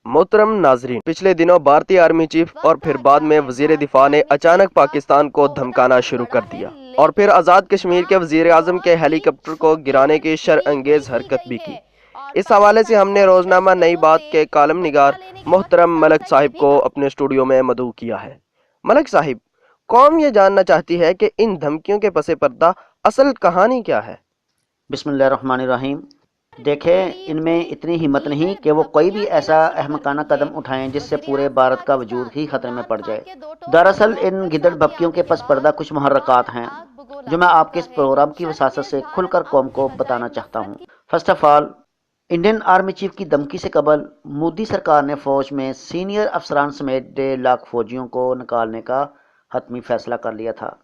मोहतरम नाजरीन, पिछले दिनों भारतीय आर्मी चीफ और फिर बाद में वजीर दिफा ने अचानक पाकिस्तान को धमकाना शुरू कर दिया और फिर आज़ाद कश्मीर के वजीर आजम के हेलीकॉप्टर को गिराने की शर्अंगेज हरकत भी की। इस हवाले से हमने रोजनामा नई बात के कालम निगार मोहतरम मलक साहिब को अपने स्टूडियो में मदऊ किया है। मलक साहिब, कौम ये जानना चाहती है कि इन धमकियों के पसे पर्दा असल कहानी क्या है? बिस्मिल्लाहिर्रहमानिर्रहीम। देखें, इनमें इतनी हिम्मत नहीं कि वो कोई भी ऐसा अहमकाना कदम उठाएं जिससे पूरे भारत का वजूद ही खतरे में पड़ जाए। दरअसल इन गिदड़ भपकियों के पस पर्दा कुछ मुहर्रकात हैं जो मैं आपके इस प्रोग्राम की वसासत से खुलकर कौम को बताना चाहता हूँ। First of all, Indian army chief की धमकी से कबल मोदी सरकार ने फौज में सीनियर अफसरान समेत 1.5 लाख फौजियों को निकालने का हतमी फैसला कर लिया था,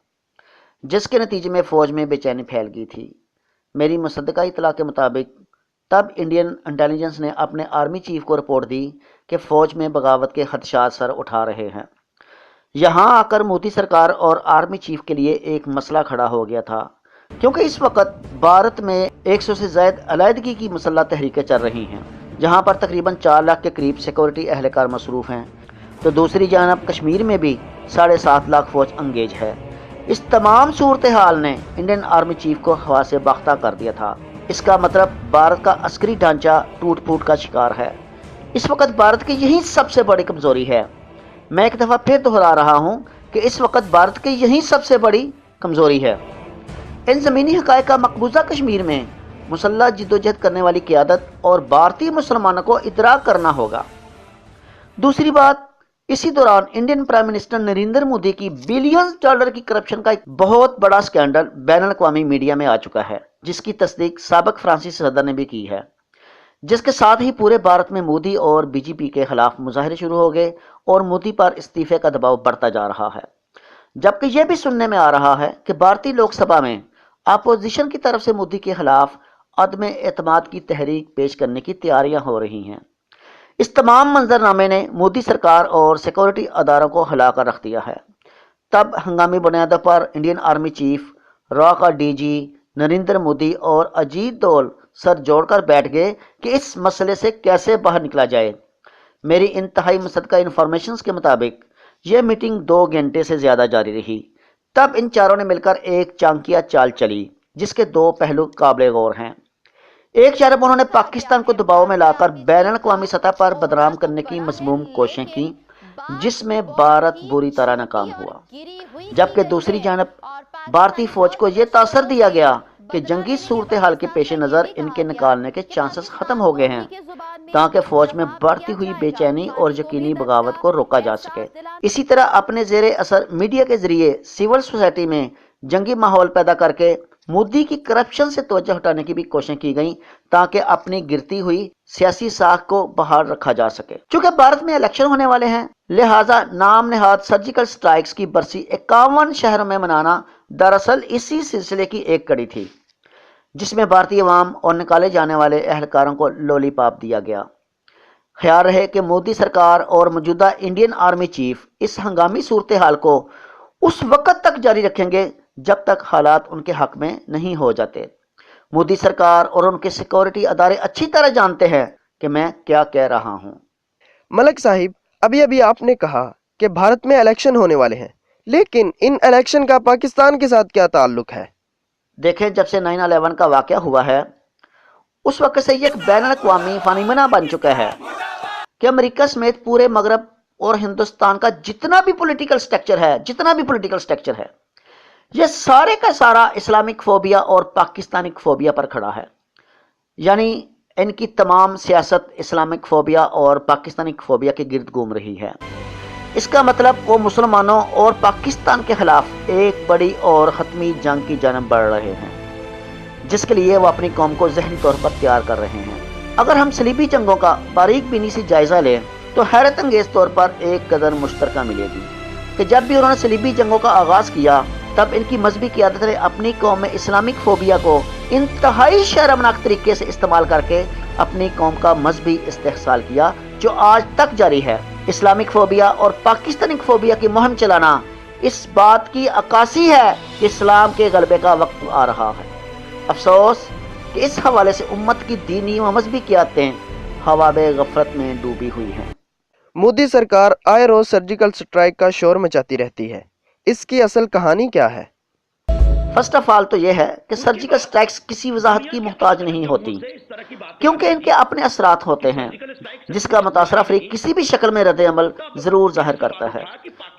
जिसके नतीजे में फौज में बेचैनी फैल गई थी। मेरी मुसद्दका इतला के मुताबिक तब इंडियन इंटेलिजेंस ने अपने आर्मी चीफ को रिपोर्ट दी कि फ़ौज में बगावत के खदशात सर उठा रहे हैं। यहाँ आकर मोदी सरकार और आर्मी चीफ के लिए एक मसला खड़ा हो गया था, क्योंकि इस वक्त भारत में 100 से ज़ायद अलहदगी की मुसल्लह तहरीकें चल रही हैं, जहाँ पर तकरीबन 4 लाख के करीब सिक्योरिटी अहलकार मसरूफ़ हैं, तो दूसरी जानब कश्मीर में भी 7.5 लाख फ़ौज अंगेज है। इस तमाम सूरत हाल ने इंडियन आर्मी चीफ को हवा से बाख्ता कर दिया था। इसका मतलब भारत का अस्करी ढांचा टूट फूट का शिकार है। इस वक्त भारत की यही सबसे बड़ी कमज़ोरी है। मैं एक दफ़ा फिर दोहरा रहा हूँ कि इस वक्त भारत की यही सबसे बड़ी कमज़ोरी है। इन ज़मीनी हक़ाइक़ का मकबूजा कश्मीर में मुसल्लह जिद्दोजहद करने वाली क़यादत और भारतीय मुसलमानों को इदराक करना होगा। दूसरी बात, इसी दौरान Indian prime minister Narendra Modi की बिलियंस डॉलर की करप्शन का एक बहुत बड़ा स्कैंडल बैनुल-अक़वामी मीडिया में आ चुका है, जिसकी तस्दीक साबिक़ फ्रांसीसी सदर ने भी की है, जिसके साथ ही पूरे भारत में मोदी और बीजेपी के खिलाफ मुजाहरे शुरू हो गए और मोदी पर इस्तीफे का दबाव बढ़ता जा रहा है। जबकि यह भी सुनने में आ रहा है कि भारतीय लोकसभा में अपोजिशन की तरफ से मोदी के खिलाफ अदम एतमाद की तहरीक पेश करने की तैयारियां हो रही हैं। इस तमाम मंजरनामे ने मोदी सरकार और सिक्योरिटी अदारों को हिला कर रख दिया है। तब हंगामी बुनियादों पर इंडियन आर्मी चीफ, रॉ का डीजी नरेंद्र मोदी और अजीत डोल सर जोड़कर बैठ गए कि इस मसले से कैसे बाहर निकला जाए। मेरी इंतहाई मुसद्दका इन्फॉर्मेशन के मुताबिक यह मीटिंग 2 घंटे से ज़्यादा जारी रही। तब इन चारों ने मिलकर एक चाणक्य चाल चली, जिसके 2 पहलू काबिल गौर हैं। एक तरफ उन्होंने पाकिस्तान को दबाव में लाकर बैनुल-अक़वामी सतह पर बदनाम करने की मज़मूम कोशिशें की, जिसमें भारत बुरी तरह नाकाम हुआ। जबकि दूसरी जानब भारतीय फौज को यह तासर दिया गया कि जंगी सूरत हाल के पेश नज़र इनके निकालने के चांसेस ख़त्म हो गए हैं, ताकि फौज में बढ़ती हुई बेचैनी और यकीनी बगावत को रोका जा सके। इसी तरह अपने ज़ेरे असर मीडिया के ज़रिए सिविल सोसाइटी में जंगी माहौल पैदा करके मोदी की करप्शन से तवज्जो हटाने की भी कोशिश की गई, ताकि अपनी गिरती हुई सियासी साख को बहाल रखा जा सके। चूंकि भारत में इलेक्शन होने वाले हैं, लिहाजा नाम नहाद सर्जिकल स्ट्राइक्स की बरसी 51 शहरों में मनाना दरअसल इसी सिलसिले की एक कड़ी थी, जिसमें भारतीय अवाम और निकाले जाने वाले अहलकारों को लॉलीपॉप दिया गया। ख्याल रहे कि मोदी सरकार और मौजूदा इंडियन आर्मी चीफ इस हंगामी सूरत हाल को उस वक्त तक जारी रखेंगे जब तक हालात उनके हक में नहीं हो जाते। मोदी सरकार और उनके सिक्योरिटी अदारे अच्छी तरह जानते हैं कि मैं क्या कह रहा हूं। मलक साहिब, अभी अभी आपने कहा कि भारत में इलेक्शन होने वाले हैं, लेकिन इन इलेक्शन का पाकिस्तान के साथ क्या ताल्लुक है? देखें, जब से 9/11 का वाक़या हुआ है, उस वक्त से ये एक बैनुल-अक़वामी फ़ानिमना बन चुका है कि अमेरिका समेत पूरे मगरब और हिंदुस्तान का जितना भी पॉलिटिकल स्ट्रक्चर है, ये सारे का सारा इस्लामिक फोबिया और पाकिस्तानी फोबिया पर खड़ा है। यानी इनकी तमाम सियासत इस्लामिक फोबिया और पाकिस्तानी फोबिया के गिर्द घूम रही है। इसका मतलब वो मुसलमानों और पाकिस्तान के खिलाफ एक बड़ी और ख़त्मी जंग की जानब बढ़ रहे हैं, जिसके लिए वो अपनी कौम को ज़हनी तौर पर तैयार कर रहे हैं। अगर हम सलीबी जंगों का बारीक बीनी से जायज़ा लें तो हैरत अंगेज़ तौर पर एक कदर मुश्तरका मिलेगी कि जब भी उन्होंने सलीबी जंगों का आगाज़ किया, तब इनकी मजहबी क़यादत ने अपनी कौम में इस्लामिक फोबिया को इंतहाई शर्मनाक तरीके से इस्तेमाल करके अपनी कौम का मजहबी इस्तेहसाल किया, जो आज तक जारी है। इस्लामिक फोबिया और पाकिस्तानी फोबिया की मुहिम चलाना इस बात की अक्कासी है कि इस्लाम के गलबे का वक्त आ रहा है। अफसोस कि इस हवाले से उम्मत की दीनी व मजहबी क़यादतें ख्वाब गफरत में डूबी हुई हैं। मोदी सरकार आए रोज सर्जिकल स्ट्राइक का शोर मचाती रहती है, इसकी असल कहानी क्या है? फर्स्ट ऑफ ऑल तो यह है कि सर्जिकल स्ट्राइक्स किसी वजाहत की मोहताज नहीं होती, क्योंकि इनके अपने असरात होते हैं जिसका मुतासरा फरीक किसी भी शक्ल में रद्द अमल ज़रूर ज़ाहिर करता है।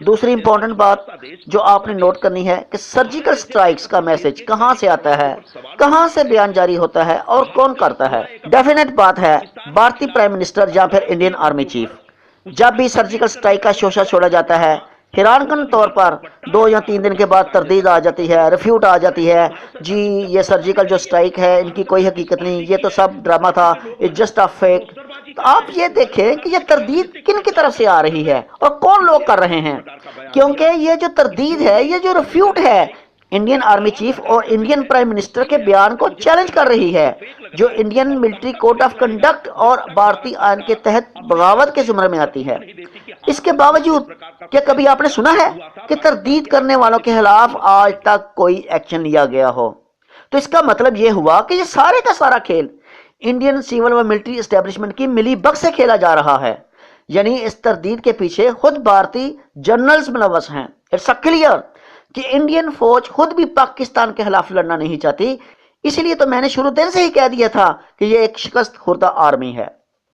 दूसरी इंपॉर्टेंट बात जो आपने नोट करनी है कि सर्जिकल स्ट्राइक्स का मैसेज कहाँ से आता है, कहाँ से बयान जारी होता है और कौन करता है। डेफिनेट बात है, भारतीय प्राइम मिनिस्टर या फिर इंडियन आर्मी चीफ जब भी सर्जिकल स्ट्राइक का शोशा छोड़ा जाता है, हैरानकुन तौर पर 2 या 3 दिन के बाद तरदीद आ जाती है, रिफ्यूट आ जाती है, जी ये सर्जिकल जो स्ट्राइक है इनकी कोई हकीकत नहीं, ये तो सब ड्रामा था, इट्स जस्ट अ फेक। तो आप ये देखें कि ये तरदीद किन की तरफ से आ रही है और कौन लोग कर रहे हैं, क्योंकि ये जो तरदीद है, ये जो रिफ्यूट है, इंडियन आर्मी चीफ और इंडियन प्राइम मिनिस्टर के बयान को चैलेंज कर रही है, जो Indian military code of conduct और भारतीय आइन के तहत बगावत के जुमरे में आती है। इसके बावजूद क्या कभी आपने सुना है कि तरदीद करने वालों के खिलाफ आज तक कोई एक्शन लिया गया हो? तो इसका मतलब ये हुआ कि ये सारे का सारा खेल इंडियन सिविल व मिलिट्री एस्टेब्लिशमेंट की मिली भगत से खेला जा रहा है, यानी इस तरदीद के पीछे खुद भारतीय जनरल्स मुलव्वस हैं। इट्स क्लियर कि इंडियन फौज खुद भी पाकिस्तान के खिलाफ लड़ना नहीं चाहती, इसलिए तो मैंने शुरू दिन से ही कह दिया था कि ये एक शिकस्त खुर्दा आर्मी है।